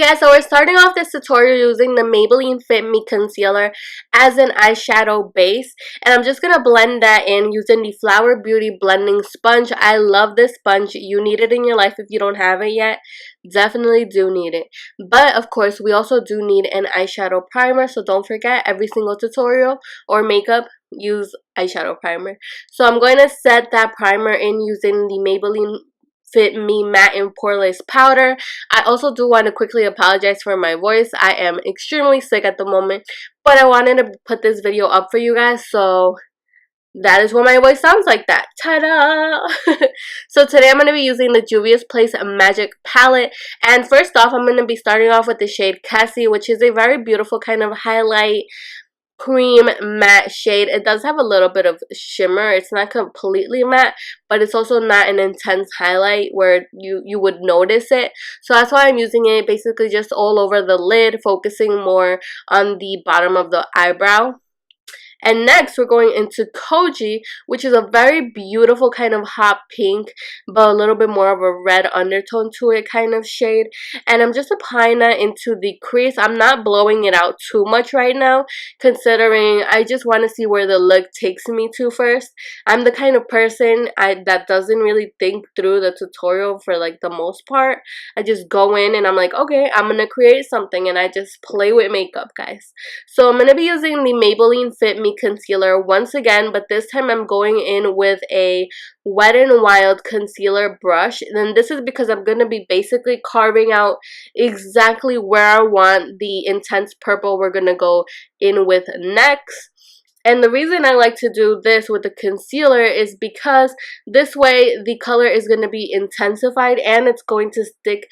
Yeah, so we're starting off this tutorial using the Maybelline Fit Me Concealer as an eyeshadow base. And I'm just going to blend that in using the Flower Beauty Blending Sponge. I love this sponge. You need it in your life if you don't have it yet. Definitely do need it. But, of course, we also do need an eyeshadow primer. So don't forget, every single tutorial or makeup, use eyeshadow primer. So I'm going to set that primer in using the Maybelline Fit Me Matte and Poreless powder. I also do want to quickly apologize for my voice. I am extremely sick at the moment, but I wanted to put this video up for you guys, so that is why my voice sounds like that. Ta-da! So today I'm going to be using the Juviahs Place Magic Palette, and first off I'm going to be starting off with the shade Cassie, which is a very beautiful kind of highlight cream matte shade. It does have a little bit of shimmer. It's not completely matte, but it's also not an intense highlight where you would notice it. So that's why I'm using it basically just all over the lid, focusing more on the bottom of the eyebrow. And next, we're going into Koji, which is a very beautiful kind of hot pink, but a little bit more of a red undertone to it kind of shade. And I'm just applying that into the crease. I'm not blowing it out too much right now, considering I just want to see where the look takes me to first. I'm the kind of person that doesn't really think through the tutorial for like the most part. I just go in and I'm like, okay, I'm going to create something, and I just play with makeup, guys. So I'm going to be using the Maybelline Fit Me Concealer once again, but this time I'm going in with a Wet n Wild concealer brush. And this is because I'm going to be basically carving out exactly where I want the intense purple we're going to go in with next. And the reason I like to do this with the concealer is because this way the color is going to be intensified and it's going to stick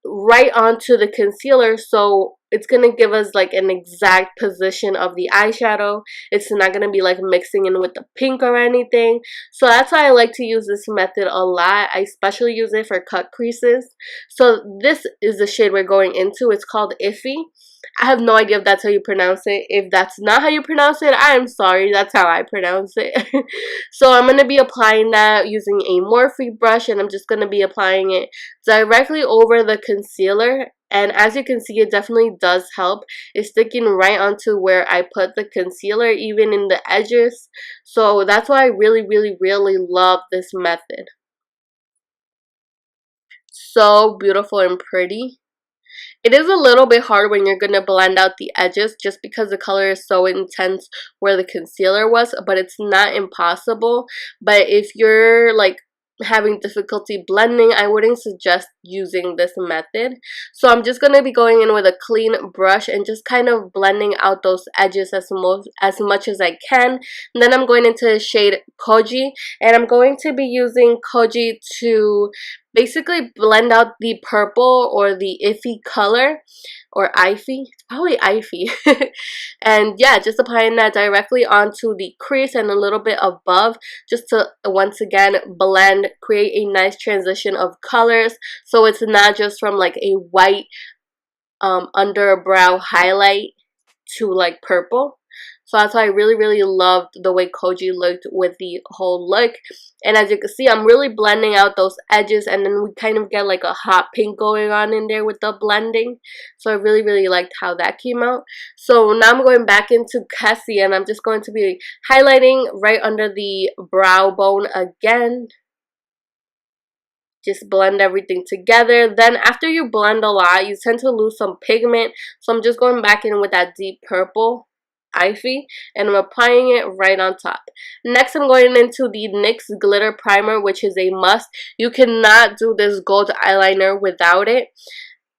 right onto the concealer, so it's going to give us like an exact position of the eyeshadow. It's not going to be like mixing in with the pink or anything. So that's why I like to use this method a lot. I especially use it for cut creases. So this is the shade we're going into. It's called Iffy. I have no idea if that's how you pronounce it. If that's not how you pronounce it, I am sorry. That's how I pronounce it. So I'm going to be applying that using a Morphe brush, and I'm just going to be applying it directly over the concealer. And as you can see, it definitely does help. It's sticking right onto where I put the concealer, even in the edges. So that's why I really, really, really love this method. So beautiful and pretty. It is a little bit hard when you're going to blend out the edges just because the color is so intense where the concealer was, but it's not impossible. But if you're like having difficulty blending, I wouldn't suggest using this method. So I'm just going to be going in with a clean brush and just kind of blending out those edges as much as I can. And then I'm going into the shade Koji, and I'm going to be using Koji to basically blend out the purple or the iffy color, or Ivy. It's probably Ivy. And yeah, just applying that directly onto the crease and a little bit above, just to once again blend, create a nice transition of colors, so it's not just from like a white underbrow highlight to like purple. So that's why I really, really loved the way Koji looked with the whole look. And as you can see, I'm really blending out those edges, and then we kind of get like a hot pink going on in there with the blending. So I really, really liked how that came out. So now I'm going back into Cassie, and I'm just going to be highlighting right under the brow bone again. Just blend everything together. Then after you blend a lot, you tend to lose some pigment. So I'm just going back in with that deep purple Ivy, and I'm applying it right on top. Next, I'm going into the NYX Glitter Primer, which is a must. You cannot do this gold eyeliner without it.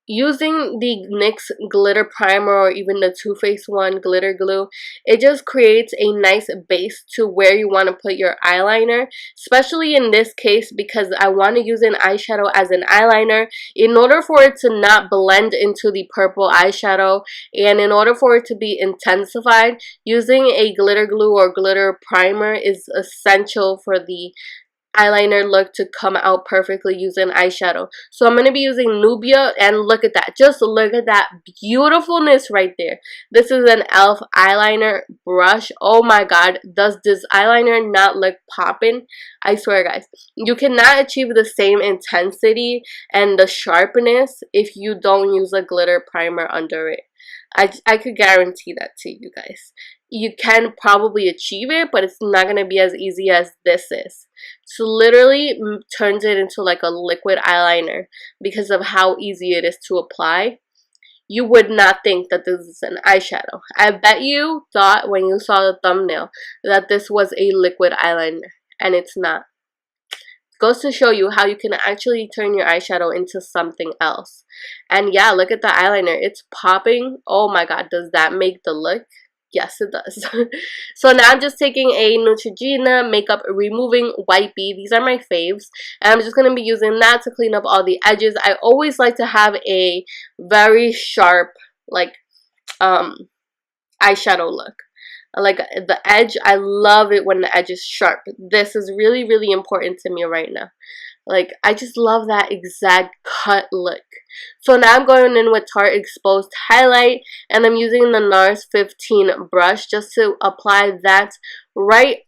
Using the NYX Glitter Primer, or even the Too Faced one, Glitter Glue, it just creates a nice base to where you want to put your eyeliner, especially in this case because I want to use an eyeshadow as an eyeliner. In order for it to not blend into the purple eyeshadow, and in order for it to be intensified, using a glitter glue or glitter primer is essential for the eyeliner look to come out perfectly using eyeshadow. So I'm going to be using Nubia, and look at that. Just look at that beautifulness right there. This is an e.l.f. eyeliner brush. Oh my god, does this eyeliner not look popping? I swear guys, you cannot achieve the same intensity and the sharpness if you don't use a glitter primer under it. I could guarantee that to you guys. You can probably achieve it, but it's not going to be as easy as this is. So literally turns it into like a liquid eyeliner because of how easy it is to apply. You would not think that this is an eyeshadow. I bet you thought when you saw the thumbnail that this was a liquid eyeliner, and it's not. Goes to show you how you can actually turn your eyeshadow into something else. And yeah, look at the eyeliner. It's popping. Oh my god, does that make the look? Yes, it does. So now I'm just taking a Neutrogena makeup removing wipey. These are my faves. And I'm just going to be using that to clean up all the edges. I always like to have a very sharp, like, eyeshadow look. Like the edge, I love it when the edge is sharp. This is really, really important to me right now. Like, I just love that exact cut look. So now I'm going in with Tarte Exposed Highlight, and I'm using the NARS 15 brush just to apply that right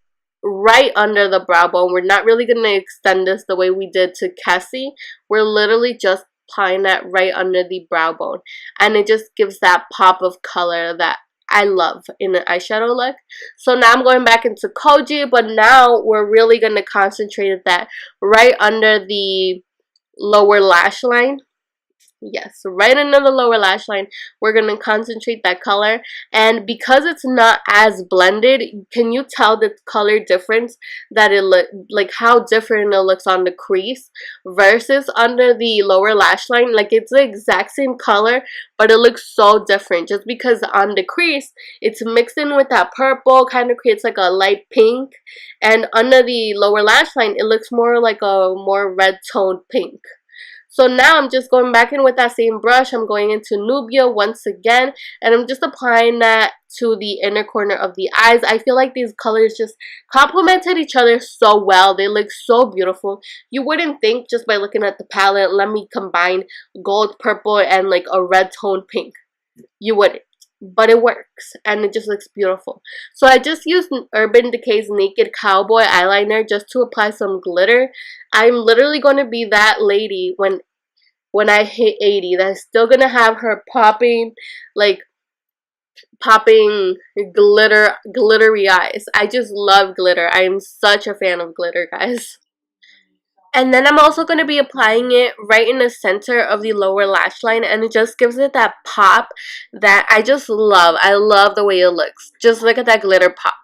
under the brow bone. We're not really going to extend this the way we did to Cassie. We're literally just applying that right under the brow bone, and it just gives that pop of color that I love in an eyeshadow look. So now I'm going back into Koji, but now we're really going to concentrate that right under the lower lash line. Yes, right under the lower lash line, we're going to concentrate that color. And because it's not as blended, can you tell the color difference that it look like, how different it looks on the crease versus under the lower lash line? Like, it's the exact same color, but it looks so different just because on the crease it's mixed in with that purple, kind of creates like a light pink, and under the lower lash line it looks more like a more red toned pink. So now I'm just going back in with that same brush. I'm going into Nubia once again, and I'm just applying that to the inner corner of the eyes. I feel like these colors just complemented each other so well. They look so beautiful. You wouldn't think just by looking at the palette, let me combine gold, purple, and like a red tone pink. You wouldn't. But it works, and it just looks beautiful. So I just used Urban Decay's Naked Cowboy eyeliner just to apply some glitter. I'm literally going to be that lady when I hit 80 that's still going to have her popping, like, popping glittery eyes. I just love glitter. I am such a fan of glitter, guys. And then I'm also going to be applying it right in the center of the lower lash line, and it just gives it that pop that I just love. I love the way it looks. Just look at that glitter pop.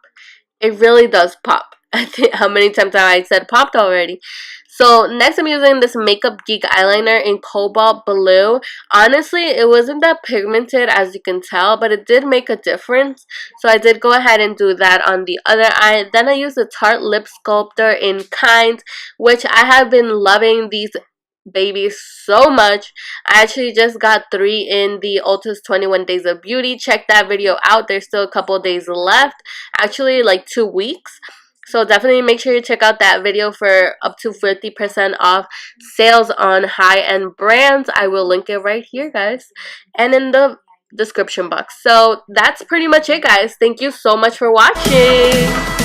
It really does pop. I think how many times have I said popped already. So next I'm using this Makeup Geek eyeliner in Cobalt Blue. Honestly, it wasn't that pigmented as you can tell, but it did make a difference. So I did go ahead and do that on the other eye. Then I used the Tarte Lip Sculptor in Kind, which I have been loving these babies so much. I actually just got 3 in the Ulta's 21 Days of Beauty. Check that video out. There's still a couple days left. Actually, like 2 weeks. So definitely make sure you check out that video for up to 50% off sales on high-end brands. I will link it right here, guys, and in the description box. So that's pretty much it, guys. Thank you so much for watching.